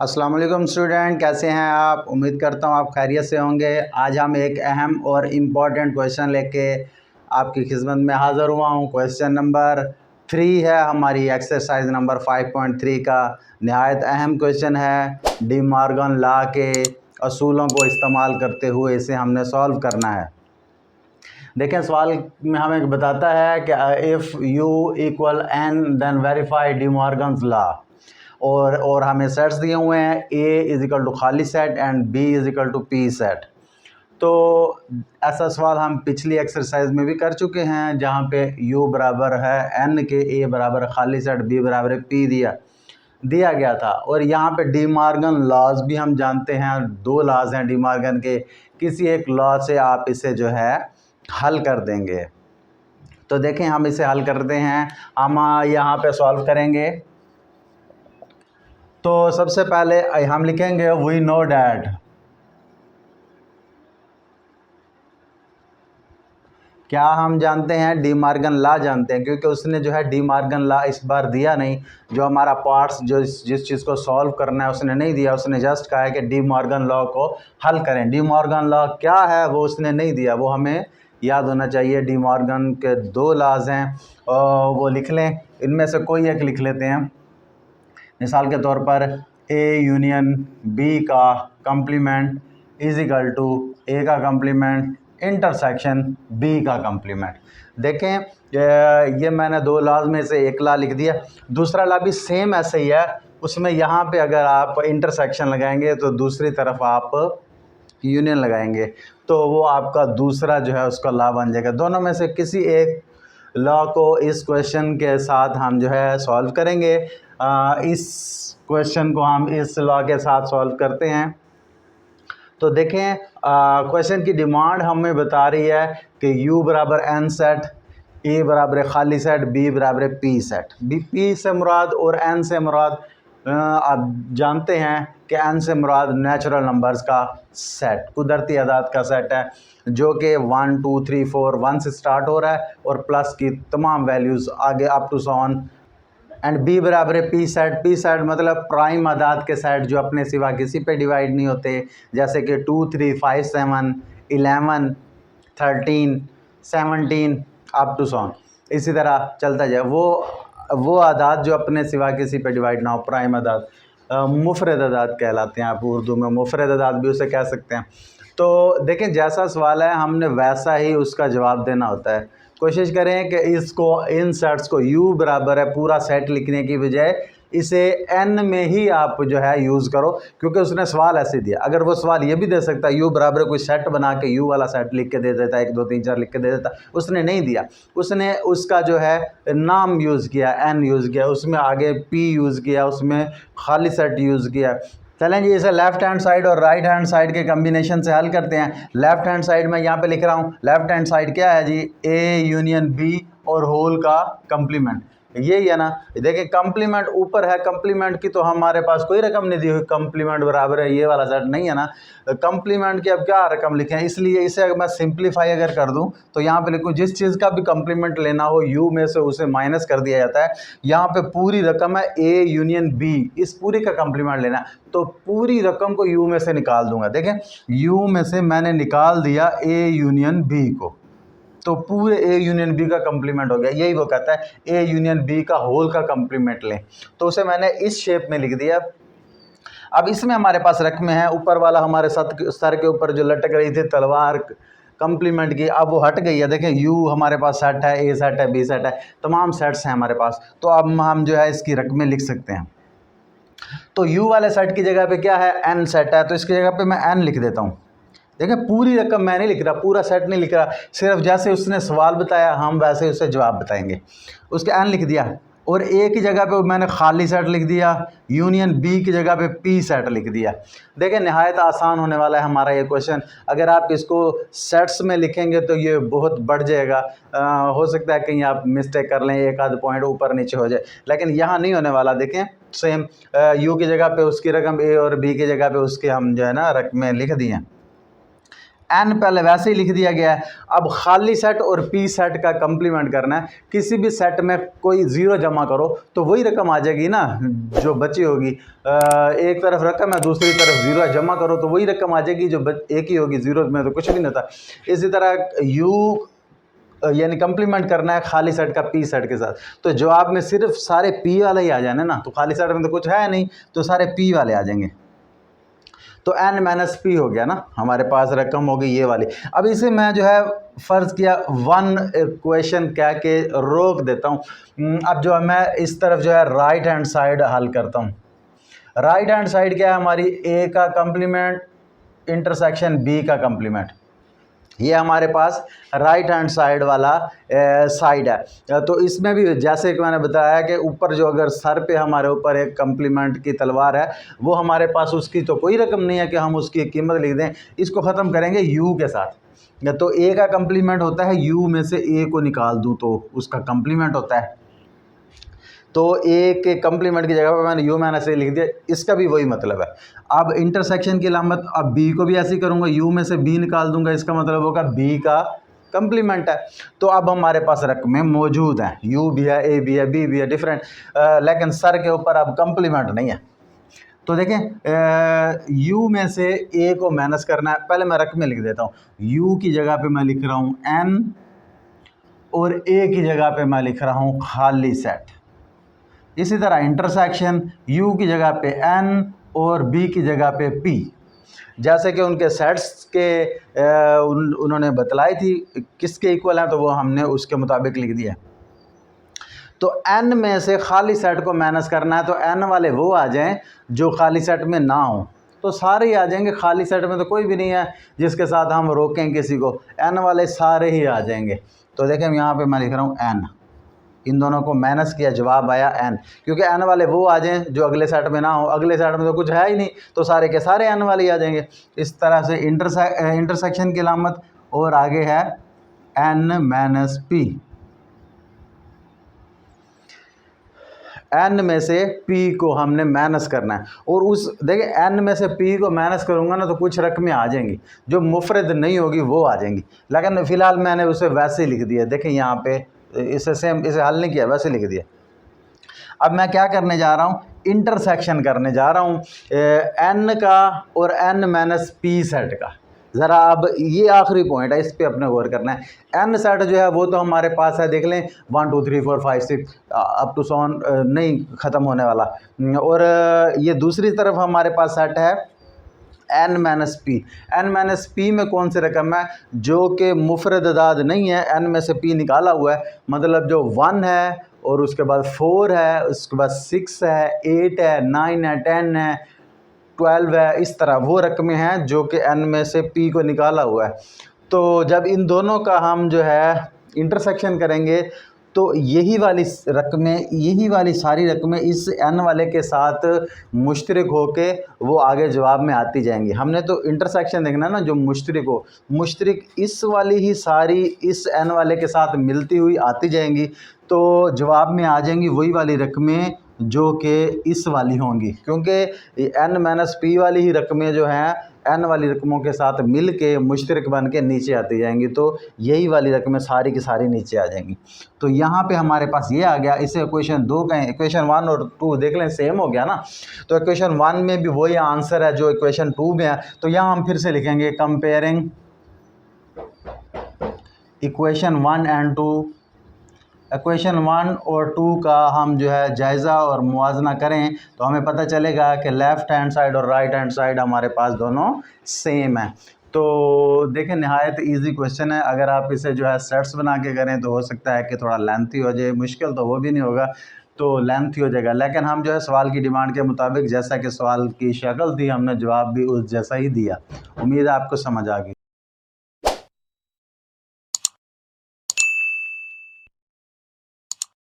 अस्सलाम वालेकुम स्टूडेंट, कैसे हैं आप? उम्मीद करता हूं आप खैरियत से होंगे। आज हम एक अहम और इम्पॉर्टेंट क्वेश्चन लेके आपकी खिदमत में हाज़िर हुआ हूं। क्वेश्चन नंबर 3 है हमारी एक्सरसाइज नंबर 5.3 का। नहायत अहम क्वेश्चन है। डी मॉर्गन लॉ के असूलों को इस्तेमाल करते हुए इसे हमने सॉल्व करना है। देखें, सवाल में हमें बताता है कि if u equal n then verify De Morgan's law, और हमें सेट्स दिए हुए हैं a इज इक्वल टू खाली set and b is equal to P set. तो ऐसा सवाल हम पिछली एक्सरसाइज में भी कर चुके हैं, जहाँ पे u बराबर है n के, a बराबर खाली सेट, b बराबर p दिया गया था। और यहाँ पे डी मॉर्गन लॉज भी हम जानते हैं, 2 लॉज हैं डी मॉर्गन के। किसी एक लॉ से आप इसे जो है हल कर देंगे। तो देखें, हम इसे हल करते हैं। हम यहाँ पे सॉल्व करेंगे। तो सबसे पहले हम लिखेंगे वी नो डैट, क्या हम जानते हैं? डी मॉर्गन लॉ जानते हैं, क्योंकि उसने जो है डी मॉर्गन लॉ इस बार दिया नहीं। जो हमारा पार्ट्स जो जिस चीज़ को सॉल्व करना है उसने नहीं दिया। उसने जस्ट कहा है कि डी मॉर्गन लॉ को हल करें। डी मॉर्गन लॉ क्या है वो उसने नहीं दिया, वो हमें याद होना चाहिए। डी मॉर्गन के 2 लॉज हैं, वो लिख लें। इनमें से कोई एक लिख लेते हैं। मिसाल के तौर पर ए यूनियन बी का कम्प्लीमेंट इज इक्वल टू ए का कम्प्लीमेंट इंटरसेक्शन बी का कम्प्लीमेंट। देखें, ये मैंने 2 लॉज में से एक लॉ लिख दिया। दूसरा लॉ भी सेम ऐसे ही है। उसमें यहाँ पे अगर आप इंटरसेक्शन लगाएंगे तो दूसरी तरफ आप यूनियन लगाएंगे, तो वो आपका दूसरा जो है उसका लॉ बन जाएगा। दोनों में से किसी एक लॉ को इस क्वेश्चन के साथ हम जो है सॉल्व करेंगे। इस क्वेश्चन को हम इस लॉ के साथ सॉल्व करते हैं। तो देखें, क्वेश्चन की डिमांड हमें बता रही है कि u बराबर n सेट, a बराबर खाली सेट, b बराबर p सेट। p से मुराद और n से मुराद आप जानते हैं कि n से मुराद नेचुरल नंबर्स का सेट, कुदरती अदाद का सेट है, जो कि 1 2 3 4 1 से स्टार्ट हो रहा है और प्लस की तमाम वैल्यूज़ आगे अप टू 7। एंड b बराबर है पी सेट। पी सेट मतलब प्राइम अदाद के सेट जो अपने सिवा किसी पे डिवाइड नहीं होते, जैसे कि 2 3 5 7 11 13 17 अप टू 7। इसी तरह चलता जाए। वो अदाद जो अपने सिवा किसी पे डिवाइड ना हो, प्राइम अदाद, मुफरद अदाद कहलाते हैं। आप उर्दू में मुफरद अदाद भी उसे कह सकते हैं। तो देखें, जैसा सवाल है हमने वैसा ही उसका जवाब देना होता है। कोशिश करें कि इसको, इन सेट्स को u बराबर है पूरा सेट लिखने की बजाय इसे n में ही आप जो है यूज़ करो, क्योंकि उसने सवाल ऐसे दिया। अगर वो सवाल ये भी दे सकता है u बराबर कोई सेट बना के u वाला सेट लिख के दे देता, 1 2 3 4 लिख के दे देता, उसने नहीं दिया। उसने उसका जो है नाम यूज़ किया, n यूज़ किया, उसमें आगे p यूज़ किया, उसमें खाली सेट यूज़ किया। चलें जी, इसे लेफ़्ट हैंड साइड और राइट हैंड साइड के कम्बिनेशन से हल करते हैं। लेफ़्ट हैंड साइड में यहाँ पे लिख रहा हूँ। लेफ़्ट हैंड साइड क्या है जी? ए यूनियन बी और होल का कम्प्लीमेंट, यही है ना। देखिए, कम्प्लीमेंट ऊपर है, कम्प्लीमेंट की तो हमारे पास कोई रकम नहीं दी हुई। कम्प्लीमेंट बराबर है ये वाला सेट नहीं है ना। कम्प्लीमेंट की अब क्या रकम लिखें, इसलिए इसे अगर मैं सिंप्लीफाई अगर कर दूं तो यहाँ पे लिखूँ जिस चीज़ का भी कम्प्लीमेंट लेना हो u में से उसे माइनस कर दिया जाता है। यहाँ पे पूरी रकम है a यूनियन b, इस पूरी का कम्प्लीमेंट लेना, तो पूरी रकम को u में से निकाल दूंगा। देखें, u में से मैंने निकाल दिया a यूनियन b को, तो पूरे ए यूनियन बी का कम्प्लीमेंट हो गया। यही वो कहता है ए यूनियन बी का होल का कम्प्लीमेंट लें, तो उसे मैंने इस शेप में लिख दिया। अब इसमें हमारे पास रकमें हैं। ऊपर वाला हमारे सर के ऊपर जो लटक रही थी तलवार कम्प्लीमेंट की, अब वो हट गई है। देखें, यू हमारे पास सेट है, ए सेट है, बी सेट है, तमाम सेट्स हैं हमारे पास। तो अब हम जो है इसकी रकमें लिख सकते हैं। तो यू वाले सेट की जगह पे क्या है? एन सेट है, तो इसकी जगह पे मैं एन लिख देता हूँ। देखिए, पूरी रकम मैं नहीं लिख रहा, पूरा सेट नहीं लिख रहा, सिर्फ जैसे उसने सवाल बताया हम वैसे उसे जवाब बताएंगे। उसके एन लिख दिया और ए की जगह पे मैंने खाली सेट लिख दिया, यूनियन बी की जगह पे पी सेट लिख दिया। देखिए, नहायत आसान होने वाला है हमारा ये क्वेश्चन। अगर आप इसको सेट्स में लिखेंगे तो ये बहुत बढ़ जाएगा। हो सकता है कहीं आप मिस्टेक कर लें, एक आध पॉइंट ऊपर नीचे हो जाए, लेकिन यहाँ नहीं होने वाला। देखें, सेम यू की जगह पे उसकी रकम, ए और बी की जगह पे उसके हम जो है ना रकमें लिख दिए। एन पहले वैसे ही लिख दिया गया है। अब खाली सेट और पी सेट का कंप्लीमेंट करना है। किसी भी सेट में कोई ज़ीरो जमा करो तो वही रकम आ जाएगी ना जो बची होगी। एक तरफ रकम है, दूसरी तरफ ज़ीरो है, जमा करो तो वही रकम आ जाएगी जो एक ही होगी, ज़ीरो में तो कुछ भी नहीं था। इसी तरह यू यानी कंप्लीमेंट करना है खाली सेट का पी सेट के साथ, तो जवाब में सिर्फ सारे पी वाले ही आ जाने ना, तो खाली सेट में तो कुछ है नहीं, तो सारे पी वाले आ जाएंगे। तो n माइनस पी हो गया ना, हमारे पास रकम हो गई ये वाली। अब इसे मैं जो है फ़र्ज़ किया वन इक्वेशन कह के रोक देता हूँ। अब जो है मैं इस तरफ जो है राइट हैंड साइड हल करता हूँ। राइट हैंड साइड क्या है हमारी, ए का कंप्लीमेंट इंटरसेक्शन बी का कंप्लीमेंट, ये हमारे पास राइट हैंड साइड वाला साइड है। तो इसमें भी जैसे कि मैंने बताया कि ऊपर जो अगर सर पे हमारे ऊपर एक कंप्लीमेंट की तलवार है, वो हमारे पास उसकी तो कोई रकम नहीं है कि हम उसकी कीमत लिख दें। इसको ख़त्म करेंगे यू के साथ। तो ए का कंप्लीमेंट होता है यू में से ए को निकाल दूँ तो उसका कंप्लीमेंट होता है। तो ए के कंप्लीमेंट की जगह पर मैंने यू माइनस ए लिख दिया, इसका भी वही मतलब है। अब इंटरसेक्शन की अलामत, अब बी को भी ऐसे ही करूँगा, यू में से बी निकाल दूंगा, इसका मतलब होगा बी का कंप्लीमेंट है। तो अब हमारे पास रकमें मौजूद हैं, यू भी है, ए भी है, बी भी है, डिफरेंट, लेकिन सर के ऊपर अब कंप्लीमेंट नहीं है। तो देखें u में से a को माइनस करना है, पहले मैं रकमें लिख देता हूँ। u की जगह पे मैं लिख रहा हूँ n और a की जगह पे मैं लिख रहा हूँ खाली सेट। इसी तरह इंटरसेक्शन u की जगह पे n और b की जगह पे p, जैसे कि उनके सेट्स के उन्होंने बतलाई थी किसके इक्वल हैं, तो वो हमने उसके मुताबिक लिख दिया। तो n में से खाली सेट को माइनस करना है, तो n वाले वो आ जाएं जो खाली सेट में ना हो, तो सारे ही आ जाएंगे। खाली सेट में तो कोई भी नहीं है जिसके साथ हम रोकें किसी को, n वाले सारे ही आ जाएंगे। तो देखें यहाँ पे मैं लिख रहा हूँ n, इन दोनों को माइनस किया, जवाब आया n, क्योंकि n वाले वो आ जाएं जो अगले सेट में ना हो। अगले सेट में तो कुछ है ही नहीं, तो सारे के सारे n वाले ही आ जाएंगे। इस तरह से इंटरसेक्शन की अलामत, और आगे है n माइनस पी। n में से p को हमने माइनस करना है, और उस देखिए n में से p को माइनस करूँगा ना तो कुछ रकमें आ जाएंगी जो मुफरद नहीं होगी वो आ जाएंगी, लेकिन फ़िलहाल मैंने उसे वैसे ही लिख दिया। देखें यहाँ पे इसे सेम, इसे हल नहीं किया, वैसे लिख दिया। अब मैं क्या करने जा रहा हूँ, इंटरसेक्शन करने जा रहा हूँ n का और n माइनस पी सेट का। ज़रा अब ये आखिरी पॉइंट है, इस पे अपने गौर करना है। n सेट जो है वो तो हमारे पास है, देख लें 1 2 3 4 5 6 अप टू 7 नहीं ख़त्म होने वाला। और ये दूसरी तरफ हमारे पास सेट है n minus P. n minus P में कौन सी रकम है जो कि मुफरद अदाद नहीं है, n में से p निकाला हुआ है, मतलब जो 1 है और उसके बाद 4 है, उसके बाद 6 है, 8 है, 9 है, 10 है, 12 है, इस तरह वो रकमें हैं जो कि n में से p को निकाला हुआ है। तो जब इन दोनों का हम जो है इंटरसेक्शन करेंगे तो यही वाली रकमें, यही वाली सारी रकमें इस n वाले के साथ मुश्तरक होके वो आगे जवाब में आती जाएंगी। हमने तो इंटरसेक्शन देखना ना, जो मुश्तरक हो, मुश्तरक इस वाली ही सारी इस n वाले के साथ मिलती हुई आती जाएंगी, तो जवाब में आ जाएंगी वही वाली रकमें जो कि इस वाली होंगी, क्योंकि n माइनस पी वाली ही रकमें जो हैं n वाली रकमों के साथ मिल के मुश्तरक बन के नीचे आती जाएंगी, तो यही वाली रकमें सारी की सारी नीचे आ जाएंगी। तो यहाँ पे हमारे पास ये आ गया। इसे इक्वेशन 2 कहें, इक्वेशन 1 और 2 देख लें, सेम हो गया ना। तो इक्वेशन 1 में भी वही आंसर है जो इक्वेशन 2 में है। तो यहाँ हम फिर से लिखेंगे कंपेयरिंग इक्वेशन 1 एंड 2। इक्वेशन 1 और 2 का हम जो है जायज़ा और मुआजना करें तो हमें पता चलेगा कि लेफ़्ट हैंड साइड और राइट हैंड साइड हमारे पास दोनों सेम है। तो देखें नहायत इजी क्वेश्चन है। अगर आप इसे जो है सेट्स बना के करें तो हो सकता है कि थोड़ा लेंथी हो जाए, मुश्किल तो वो भी नहीं होगा, तो लेंथी हो जाएगा। लेकिन हम जो है सवाल की डिमांड के मुताबिक जैसा कि सवाल की शक्ल थी हमने जवाब भी उस जैसा ही दिया। उम्मीद है आपको समझ आ गई।